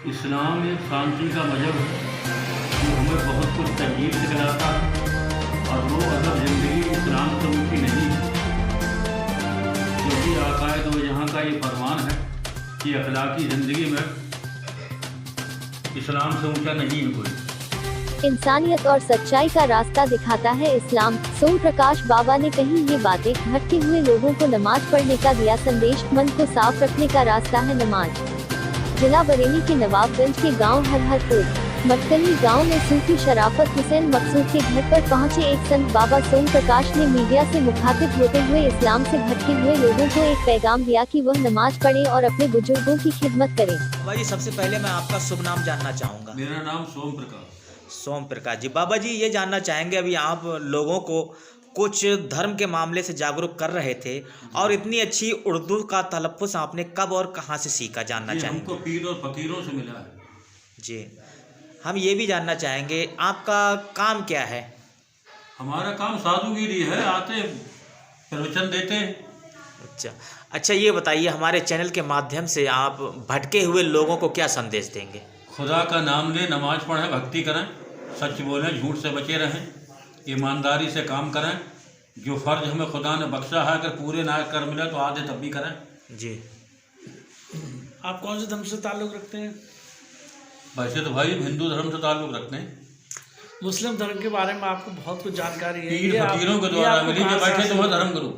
इस्लाम एक शांति का मजहब है जो हमें बहुत कुछ तहजीब सिखलाता है और वो अदब ज़िंदगी इस्लाम से ऊँची नहीं है, क्योंकि आकाए दो जहाँ का ये फरमान है कि अखलाकी ज़िंदगी में इस्लाम से ऊँचा नहीं है कोई। इंसानियत और सच्चाई का रास्ता दिखाता है इस्लाम। सोम प्रकाश बाबा ने कही ये बातें। भटके हुए लोगों को नमाज पढ़ने का दिया संदेश। मन को साफ रखने का रास्ता है नमाज। जिला बरेली के नवाबगंज के गांव हरहरपुर मटकली गांव में सूफी शराफत हुसैन मकसूद के घर पर पहुंचे एक संत बाबा सोम प्रकाश ने मीडिया से मुखातिब होते हुए इस्लाम से भटके हुए लोगों को एक पैगाम दिया कि वह नमाज पढ़ें और अपने बुजुर्गों की खिदमत करें। बाबा जी, सबसे पहले मैं आपका शुभ नाम जानना चाहूँगा। मेरा नाम सोम प्रकाश। सोम प्रकाश जी, बाबा जी ये जानना चाहेंगे, अभी आप लोगों को कुछ धर्म के मामले से जागरूक कर रहे थे और इतनी अच्छी उर्दू का तलफ़्फ़ुज़ आपने कब और कहाँ से सीखा, जानना चाहेंगे। हमको पीर और फकीरों से मिला है जी। हम ये भी जानना चाहेंगे आपका काम क्या है। हमारा काम साधुगिरी है, आते प्रवचन देते हैं। अच्छा, ये बताइए हमारे चैनल के माध्यम से आप भटके हुए लोगों को क्या संदेश देंगे। खुदा का नाम लें, नमाज पढ़ें, भक्ति करें, सच बोलें, झूठ से बचे रहें, ईमानदारी से काम करें। जो फ़र्ज हमें खुदा ने बख्शा है अगर पूरे ना कर मिले तो आधे तब भी करें। जी। आप कौन से धर्म से ताल्लुक़ रखते हैं। वैसे तो भाई हिंदू धर्म से ताल्लुक़ रखते हैं। मुस्लिम धर्म के बारे में आपको बहुत कुछ जानकारी है। पीर फकीरों के द्वारा मिली। ये बैठे तो वह धर्म करो।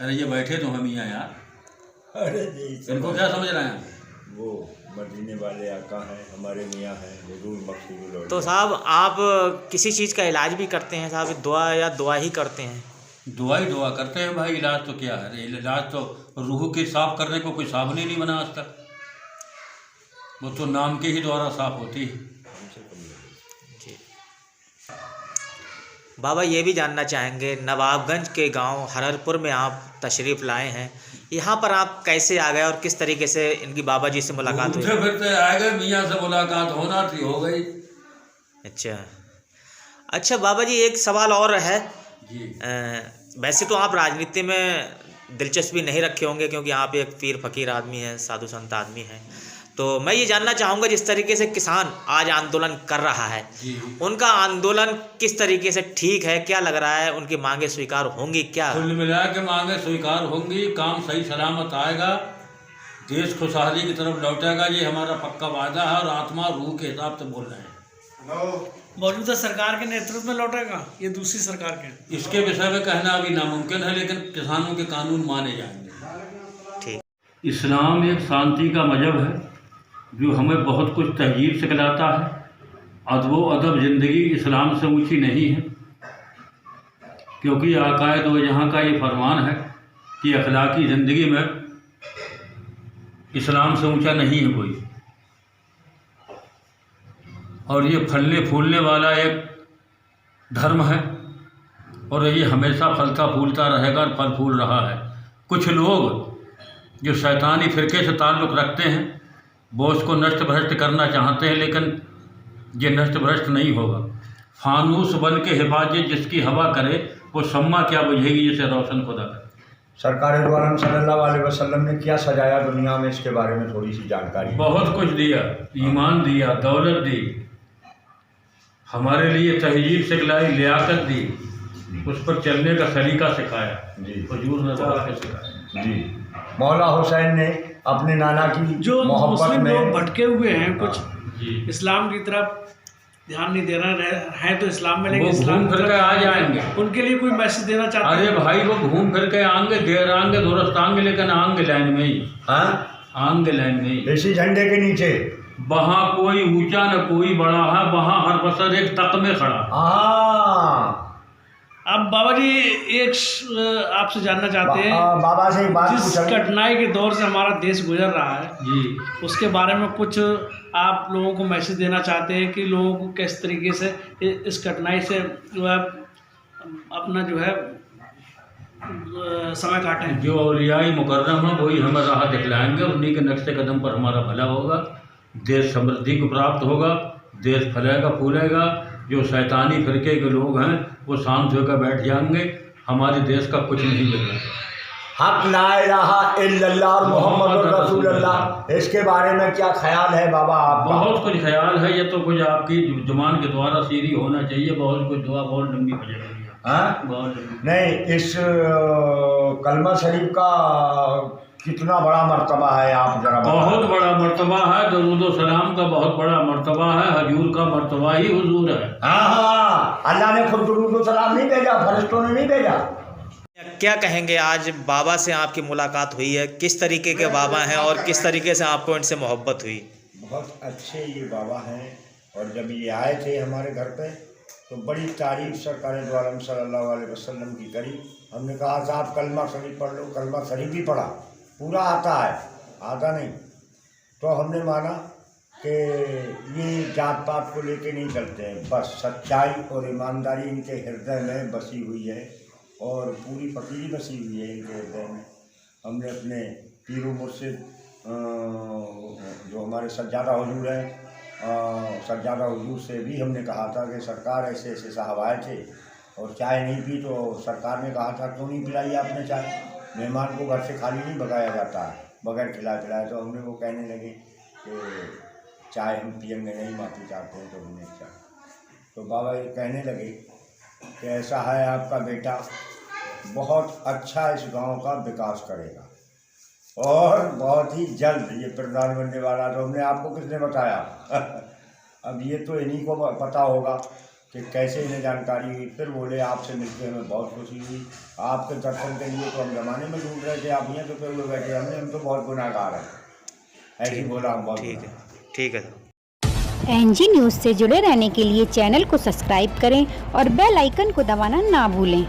अरे ये बैठे तो हम ही हैं यार। अरे इनको क्या समझ रहे हैं। वो मदीने वाले आका हैं, हमारे मियाँ हैं हुजूर मकसूद। तो साहब आप किसी चीज़ का इलाज भी करते हैं साहब, दुआ या दुआ ही करते हैं। दुआ करते हैं भाई। इलाज तो क्या है, इलाज तो रूह की साफ करने को कोई साबुन ही नहीं बना आज तक। वो तो नाम के ही द्वारा साफ होती है। जी। बाबा ये भी जानना चाहेंगे, नवाबगंज के गांव हरहरपुर में आप तशरीफ़ लाए हैं, यहाँ पर आप कैसे आ गए और किस तरीके से इनकी बाबा जी से मुलाकात हुई। फिरते आ गए, मियाँ से मुलाकात होना थी, हो गई। अच्छा बाबा जी, एक सवाल और है जी। वैसे तो आप राजनीति में दिलचस्पी नहीं रखे होंगे क्योंकि आप एक पीर फकीर आदमी हैं, साधु संत आदमी हैं, तो मैं ये जानना चाहूँगा जिस तरीके से किसान आज आंदोलन कर रहा है जी। उनका आंदोलन किस तरीके से ठीक है, क्या लग रहा है, उनकी मांगे स्वीकार होंगी क्या। कुल मिला के मांगे स्वीकार होंगी, काम सही सलामत आएगा, देश खुशहाली की तरफ लौटेगा। ये हमारा पक्का वादा है और आत्मा रूह के हिसाब से बोल रहे हैं। मौजूदा सरकार के नेतृत्व में लौटेगा, ये दूसरी सरकार के। इसके विषय में कहना अभी नामुमकिन है, लेकिन किसानों के कानून माने जाएंगे। ठीक। इस्लाम एक शांति का मजहब है जो हमें बहुत कुछ तहजीब सिखलाता है और वो अदब ज़िंदगी इस्लाम से ऊँची नहीं है, क्योंकि आकाए दो जहाँ का ये फरमान है कि अखलाकी ज़िंदगी में इस्लाम से ऊँचा नहीं है कोई। और ये फलने फूलने वाला एक धर्म है और ये हमेशा फलता फूलता रहेगा और फल फूल रहा है। कुछ लोग जो शैतानी फ़िरके से ताल्लुक़ रखते हैं वो उसको नष्ट भ्रष्ट करना चाहते हैं, लेकिन ये नष्ट भ्रष्ट नहीं होगा। फानूस बन के हिफाजत जिसकी हवा करे वो शम्मा क्या बुझेगी जिसे रोशन खुदा करे। सरकार द्वारा सल्लल्लाहु अलैहि वसल्लम ने क्या सजाया दुनिया में, इसके बारे में थोड़ी सी जानकारी। बहुत कुछ दिया, ईमान दिया, दौलत दी, हमारे लिए तहजीब सिखलाई, लियाकत दी, उस पर चलने का सलीका सिखाया जी। हुजूर ने बहुत कुछ सिखाया जी। मौला हुसैन ने अपने नाना की जो मोहब्बत मुस्लिम लोग में भटके हुए हैं, कुछ जी। इस्लाम की तरफ ध्यान नहीं दे रहे हैं तो इस्लाम में, लेकिन वो इस्लाम घूम फिर के आ जाएंगे। उनके लिए कोई मैसेज देना चाहते हैं। अरे भाई वो घूम फिर के आएंगे, देर आएंगे, दुरुस्त आएंगे, लेकिन आएंगे लाइन में ही। हाँ, आएंगे लाइन में ही। इसी झंडे के नीचे। वहाँ कोई ऊंचा न कोई बड़ा है, वहाँ हर बसर एक तक में खड़ा। हाँ, अब बाबा जी एक आपसे जानना चाहते हैं, बाबा से एक बात जिस पूछा। कठिनाई के दौर से हमारा देश गुजर रहा है जी। उसके बारे में कुछ आप लोगों को मैसेज देना चाहते हैं कि लोगों को किस तरीके से इस कठिनाई से जो है अपना जो है समय काटें। जो औलियाई मुकर्रम है वही हमें राह दिखलाएंगे, उन्हीं के नक्शे कदम पर हमारा भला होगा, देश समृद्धि को प्राप्त होगा, देश फलेगा फूलेगा। जो शैतानी फिरके के लोग हैं वो शांत होकर बैठ जाएंगे, हमारे देश का कुछ नहीं बिगड़ा। हक ला इलाहा इल्लल्लाह और मोहम्मद रसूलुल्लाह, इसके बारे में क्या ख्याल है बाबा आपका? बहुत कुछ ख्याल है, ये तो कुछ आपकी जुबान के द्वारा सीधी होना चाहिए। बहुत कुछ दुआ बहुत लंबी हो जाएगी। हाँ? बहुत लंबी। नहीं, इस कलमा शरीफ का कितना बड़ा मर्तबा है आप जरा बताओ। बहुत बड़ा मर्तबा है, दरूद व सलाम का बहुत बड़ा मर्तबा है, हजूर का मर्तबा ही हुजूर है। हाँ, अल्लाह ने खुद दरूद व सलाम नहीं भेजा, फरिश्तों ने नहीं भेजा। क्या कहेंगे, आज बाबा से आपकी मुलाकात हुई है, किस तरीके के बाबा हैं और किस तरीके से आपको इनसे मोहब्बत हुई? बहुत अच्छे ये बाबा हैं, और जब ये आए थे हमारे घर पे तो बड़ी तारीफ सरकार दो आलम सल्लल्लाहु अलैहि वसल्लम की करी। हमने कहा था आप कलमा शरीफ पढ़ लो, कलमा शरीफ ही पढ़ा, पूरा आता है, आता नहीं। तो हमने माना कि ये जात पात को लेके नहीं चलते हैं, बस सच्चाई और ईमानदारी इनके हृदय में बसी हुई है और पूरी फकीरी बसी हुई है इनके हृदय में। हमने अपने पीरो मुर्शिद जो हमारे सज्जादा हुजूर हैं, सज्जादा हुजूर से भी हमने कहा था कि सरकार ऐसे ऐसे साहब आए थे और चाय नहीं पी, तो सरकार ने कहा था क्यों नहीं पिलाई आपने चाय, मेहमान को घर से खाली नहीं भगाया जाता है बगैर खिलाए पिलाए। तो हमने वो कहने लगे कि चाय हम पियेंगे नहीं, माफ़ी चाहते हैं तो हमने चाय। तो बाबा ये कहने लगे कि ऐसा है आपका बेटा बहुत अच्छा इस गांव का विकास करेगा और बहुत ही जल्द ये प्रधान बनने वाला। तो हमने आपको किसने बताया? अब ये तो इन्हीं को पता होगा कि कैसे इन्हें जानकारी हुई। फिर बोले आपसे मिलकर हमें बहुत खुशी हुई, आपके दर्शन के लिए तो हम ज़माने में ढूंढ रहे थे, आप यहाँ तो फिर बैठे हम तो बहुत गुनाहगार हैं, ऐसे ही बोला हम बहुत। ठीक है। एनजी न्यूज़ से जुड़े रहने के लिए चैनल को सब्सक्राइब करें और बेल आइकन को दबाना ना भूलें।